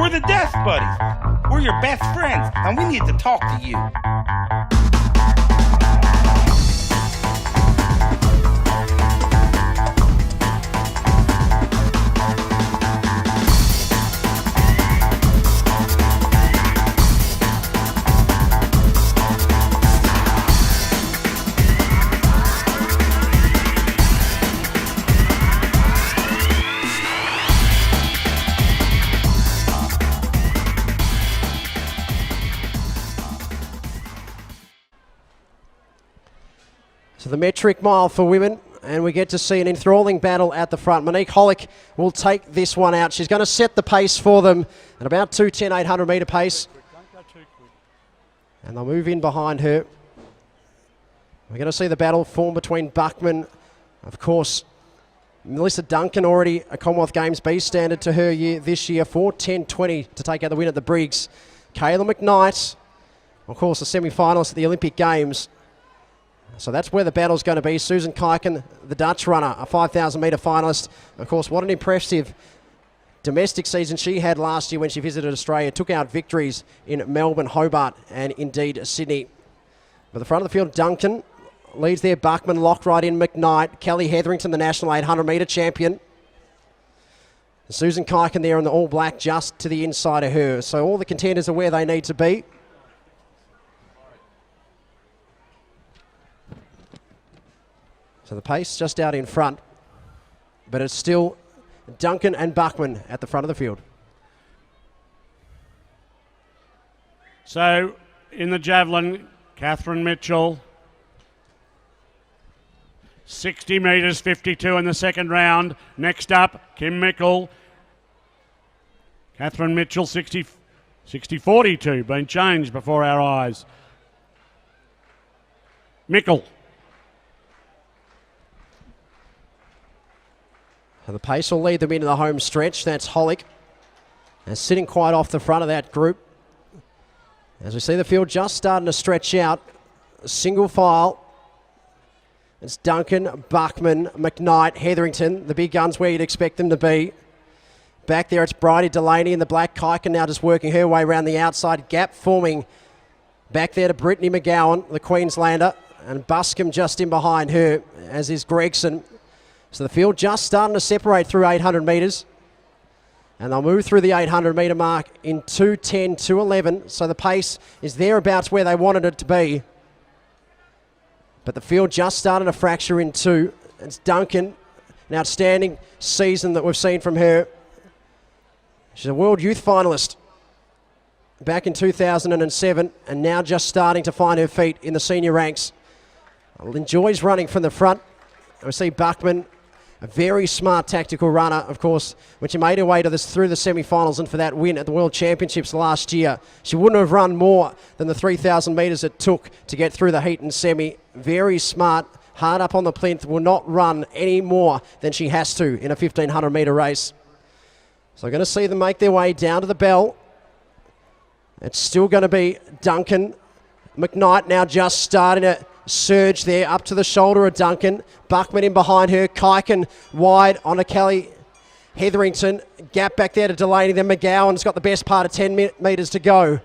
We're the Death Buddies. We're your best friends, and we need to talk to you. So the metric mile for women, and we get to see an enthralling battle at the front. Monique Hollick will take this one out. She's going to set the pace for them at about 2:10, 800 metre pace. And they'll move in behind her. We're going to see the battle form between Buckman, of course, Melissa Duncan, already a Commonwealth Games B standard to her this year, 4:10.20 to take out the win at the Briggs. Kaila McKnight, of course, a semi-finalist at the Olympic Games. So that's where the battle's going to be. Susan Kuijken, the Dutch runner, a 5,000 metre finalist. Of course, what an impressive domestic season she had last year when she visited Australia. Took out victories in Melbourne, Hobart, and indeed Sydney. But the front of the field, Duncan leads there. Buckman locked right in. McKnight. Kelly Hetherington, the national 800 metre champion. Susan Kuijken there in the all black just to the inside of her. So all the contenders are where they need to be. So the pace just out in front, but it's still Duncan and Buckman at the front of the field. So in the javelin, Catherine Mitchell, 60 metres, 52 in the second round. Next up, Kim Mickle. Catherine Mitchell, 60-42, been changed before our eyes. Mickle. So the pace will lead them into the home stretch. That's Hollick. And sitting quite off the front of that group. As we see the field just starting to stretch out. Single file. It's Duncan, Buckman, McKnight, Hetherington. The big guns where you'd expect them to be. Back there it's Bridey, Delaney in the black. Kuijken now just working her way around the outside. Gap forming back there to Brittany McGowan, the Queenslander. And Buscomb just in behind her, as is Gregson. So the field just starting to separate through 800 metres. And they'll move through the 800 metre mark in 2:10, 2:11. So the pace is thereabouts where they wanted it to be. But the field just started to fracture in two. It's Duncan, an outstanding season that we've seen from her. She's a World Youth finalist back in 2007 and now just starting to find her feet in the senior ranks. Enjoys running from the front. We see Buckman, a very smart tactical runner, of course, when she made her way to through the semi-finals and for that win at the World Championships last year. She wouldn't have run more than the 3,000 metres it took to get through the heat and semi. Very smart, hard up on the plinth, will not run any more than she has to in a 1,500 metre race. So we're going to see them make their way down to the bell. It's still going to be Duncan. McKnight now just starting to surge there up to the shoulder of Duncan. Buckman in behind her. Kuijken wide on a Kelly Hetherington. Gap back there to Delaney. Then McGowan's got the best part of 10 metres to go.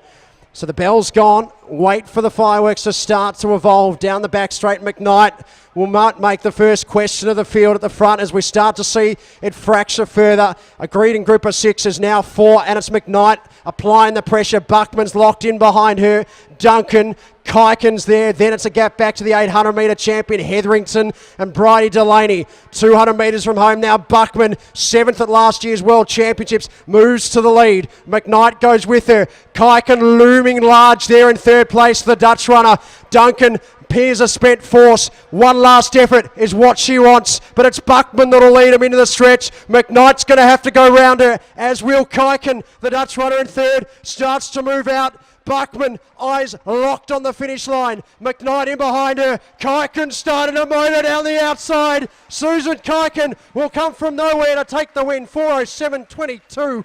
So the bell's gone. Wait for the fireworks to start to evolve down the back straight. McKnight will not make the first question of the field at the front as we start to see it fracture further. A greeting group of 6 is now 4, and it's McKnight applying the pressure. Buckman's locked in behind her. Duncan, Kuijken's there. Then it's a gap back to the 800 metre champion, Hetherington, and Bridey Delaney. 200 metres from home now. Buckman, 7th at last year's World Championships, moves to the lead. McKnight goes with her. Kuijken looming large there in third place, the Dutch runner. Duncan appears a spent force. One last effort is what she wants, but it's Buckman that'll lead him into the stretch. McKnight's going to have to go round her, as will Kuijken. The Dutch runner in third starts to move out. Buckman, eyes locked on the finish line. McKnight in behind her. Kuijken starting to motor down the outside. Susan Kuijken will come from nowhere to take the win. 4:07.22.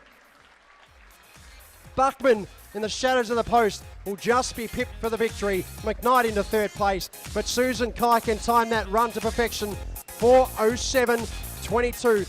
Buckman in the shadows of the post will just be pipped for the victory. McKnight into third place, but Susan Kuijken timed that run to perfection. 4:07.22.